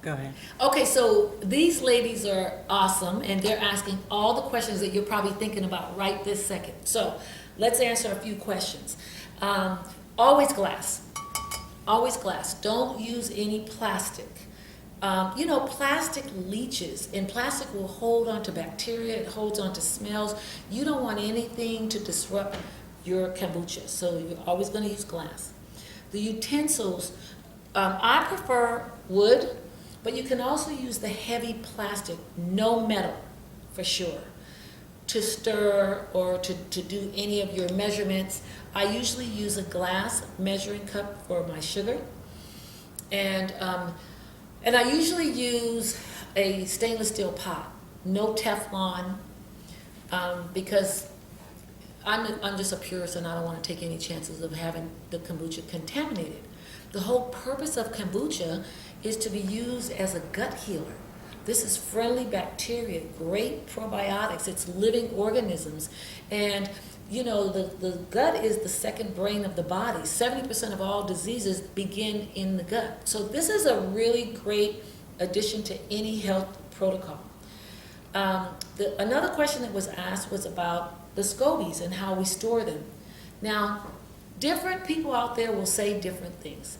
Go ahead. Okay, so these ladies are awesome, and they're asking all the questions that you're probably thinking about right this second. So let's answer a few questions. Always glass. Always glass. Don't use any plastic. Plastic leaches, and plastic will hold on to bacteria, it holds on to smells. You don't want anything to disrupt your kombucha, so you're always going to use glass. The utensils, I prefer wood, but you can also use the heavy plastic, no metal, for sure, to stir or to do any of your measurements. I usually use a glass measuring cup for my sugar, and I usually use a stainless steel pot, no Teflon, because I'm just a purist and I don't want to take any chances of having the kombucha contaminated. The whole purpose of kombucha is to be used as a gut healer. This is friendly bacteria, great probiotics, it's living organisms. And the gut is the second brain of the body. 70% of all diseases begin in the gut. So this is a really great addition to any health protocol. Another question that was asked was about the scobies and how we store them. Now, different people out there will say different things.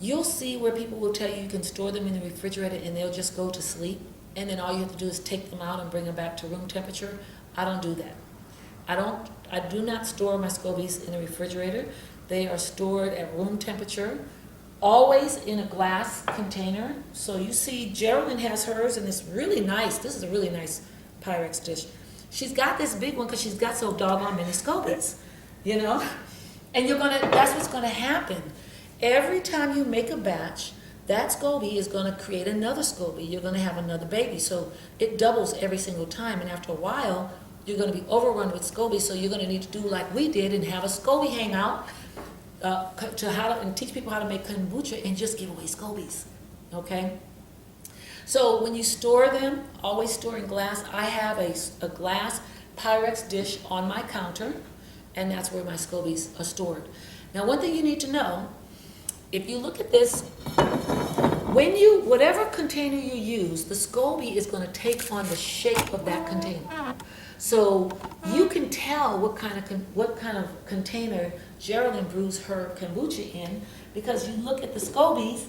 You'll see where people will tell you can store them in the refrigerator and they'll just go to sleep, and then all you have to do is take them out and bring them back to room temperature. I don't do that. I do not store my scobies in the refrigerator. They are stored at room temperature, always in a glass container. So you see Geraldine has hers in this really nice, this is a really nice Pyrex dish. She's got this big one because she's got so doggone many scobies, And that's what's gonna happen. Every time you make a batch, that SCOBY is going to create another SCOBY. You're going to have another baby. So it doubles every single time. And after a while, you're going to be overrun with SCOBY. So you're going to need to do like we did and have a SCOBY hangout and teach people how to make kombucha and just give away SCOBYs. Okay? So when you store them, always store in glass. I have a glass Pyrex dish on my counter, and that's where my SCOBYs are stored. Now, one thing you need to know, if you look at this, whatever container you use, the SCOBY is going to take on the shape of that container. So you can tell what kind of container Geraldine brews her kombucha in, because you look at the SCOBYs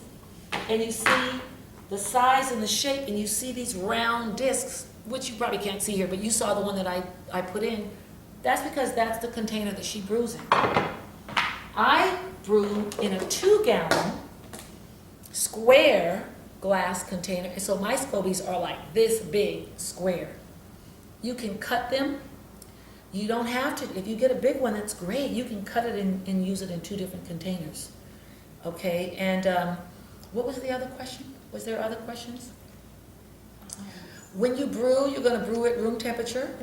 and you see the size and the shape, and you see these round discs, which you probably can't see here, but you saw the one that I put in. That's because that's the container that she brews in. I brew in a 2-gallon square glass container, and so my SCOBYs are like this big square. You can cut them. You don't have to. If you get a big one, that's great. You can cut it and use it in 2 different containers. Okay, and what was the other question? Was there other questions? When you brew, you're going to brew at room temperature.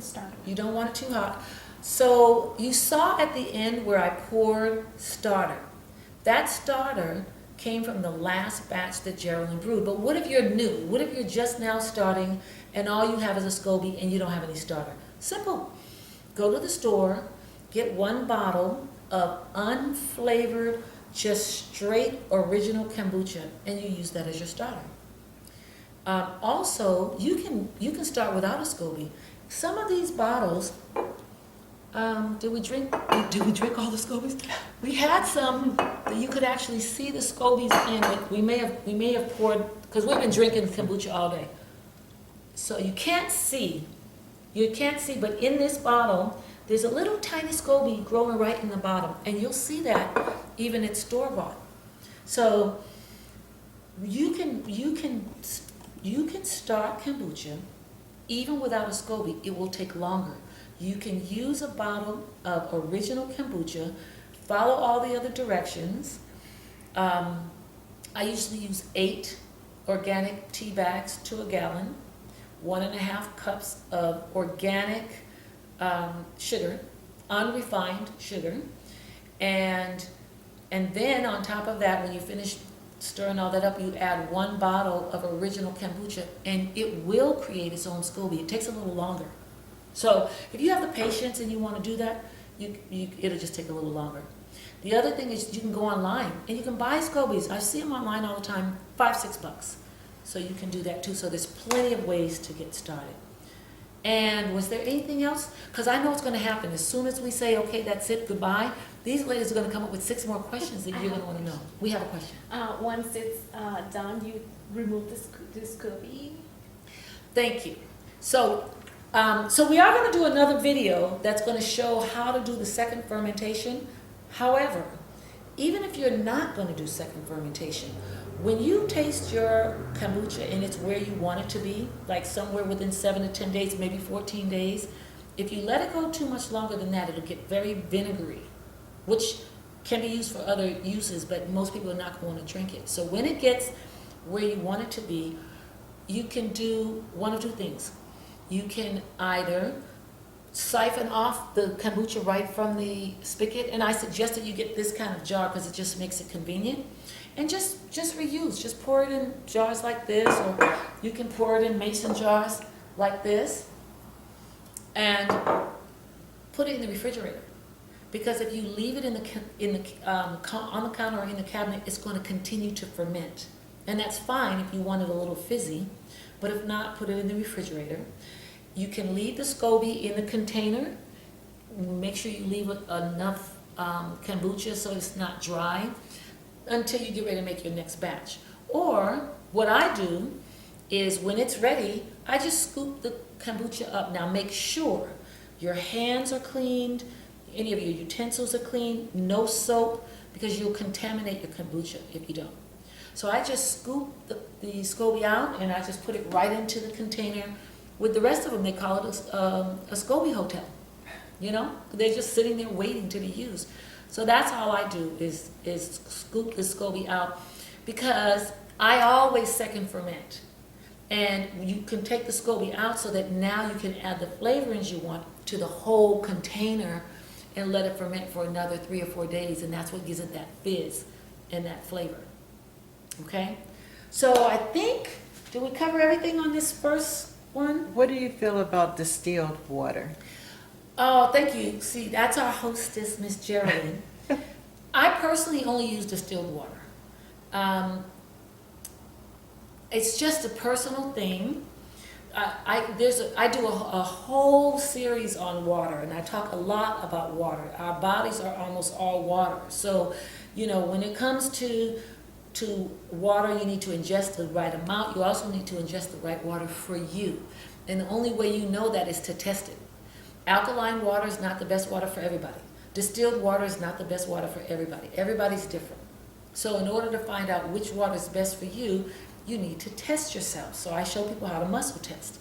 You don't want it too hot. So you saw at the end where I poured starter. That starter came from the last batch that Geraldine brewed. But what if you're new? What if you're just now starting and all you have is a SCOBY and you don't have any starter? Simple. Go to the store, get 1 bottle of unflavored, just straight original kombucha, and you use that as your starter. Also, you can start without a SCOBY. Some of these bottles, did we drink all the SCOBYs? We had some that you could actually see the SCOBYs in it. We may have poured, because we've been drinking kombucha all day. So you can't see, but in this bottle, there's a little tiny SCOBY growing right in the bottom, and you'll see that even at store-bought. So you can start kombucha even without a SCOBY. It will take longer. You can use a bottle of original kombucha, follow all the other directions. I usually use 8 organic tea bags to a gallon, 1.5 cups of organic sugar, unrefined sugar, and then on top of that, when you finish stirring all that up, you add 1 bottle of original kombucha, and it will create its own SCOBY. It takes a little longer. So if you have the patience and you want to do that, it'll just take a little longer. The other thing is you can go online and you can buy SCOBYs. I see them online all the time, $5-6. So you can do that too. So there's plenty of ways to get started. And was there anything else? Because I know it's going to happen. As soon as we say, okay, that's it, goodbye, these ladies are going to come up with 6 more questions that you're going to want to know. We have a question. Once it's done, you remove the SCOBY. Thank you. So, we are going to do another video that's going to show how to do the second fermentation. However, even if you're not going to do second fermentation, when you taste your kombucha and it's where you want it to be, like somewhere within 7 to 10 days, maybe 14 days, if you let it go too much longer than that, it'll get very vinegary, which can be used for other uses, but most people are not going to drink it. So when it gets where you want it to be, you can do one of two things. You can either siphon off the kombucha right from the spigot, and I suggest that you get this kind of jar because it just makes it convenient, and just reuse. Just pour it in jars like this, or you can pour it in mason jars like this, and put it in the refrigerator. Because if you leave it on the counter or in the cabinet, it's going to continue to ferment, and that's fine if you want it a little fizzy. But if not, put it in the refrigerator. You can leave the SCOBY in the container. Make sure you leave enough kombucha so it's not dry until you get ready to make your next batch. Or what I do is when it's ready, I just scoop the kombucha up. Now make sure your hands are cleaned, any of your utensils are clean, no soap, because you'll contaminate your kombucha if you don't. So I just scoop the SCOBY out and I just put it right into the container. With the rest of them, they call it a SCOBY hotel. You know, they're just sitting there waiting to be used. So that's all I do is scoop the SCOBY out, because I always second ferment. And you can take the SCOBY out so that now you can add the flavorings you want to the whole container and let it ferment for another 3 or 4 days, and that's what gives it that fizz and that flavor. Okay? So I think, did we cover everything on this first one? What do you feel about distilled water? Oh, thank you. See, that's our hostess, Miss Geraldine. I personally only use distilled water. It's just a personal thing. I do a whole series on water, and I talk a lot about water. Our bodies are almost all water. So, you know, when it comes to water, you need to ingest the right amount. You also need to ingest the right water for you. And the only way you know that is to test it. Alkaline water is not the best water for everybody. Distilled water is not the best water for everybody. Everybody's different. So in order to find out which water is best for you, you need to test yourself. So I show people how to muscle test.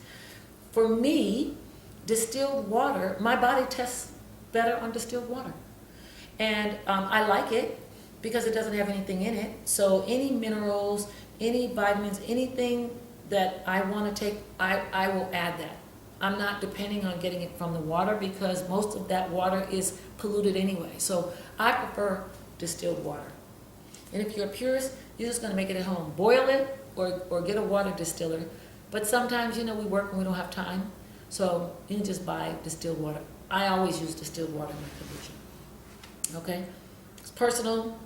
For me, distilled water, my body tests better on distilled water. And I like it because it doesn't have anything in it. So any minerals, any vitamins, anything that I want to take, I will add that. I'm not depending on getting it from the water because most of that water is polluted anyway. So I prefer distilled water. And if you're a purist, you're just going to make it at home. Boil it or get a water distiller. But sometimes, you know, we work and we don't have time. So you can just buy distilled water. I always use distilled water in my kombucha. Okay? It's personal.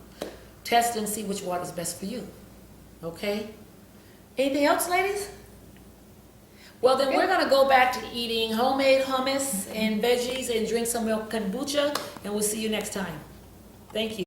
Test and see which water is best for you. Okay? Anything else, ladies? Well, then we're going to go back to eating homemade hummus and veggies and drink some milk kombucha, and we'll see you next time. Thank you.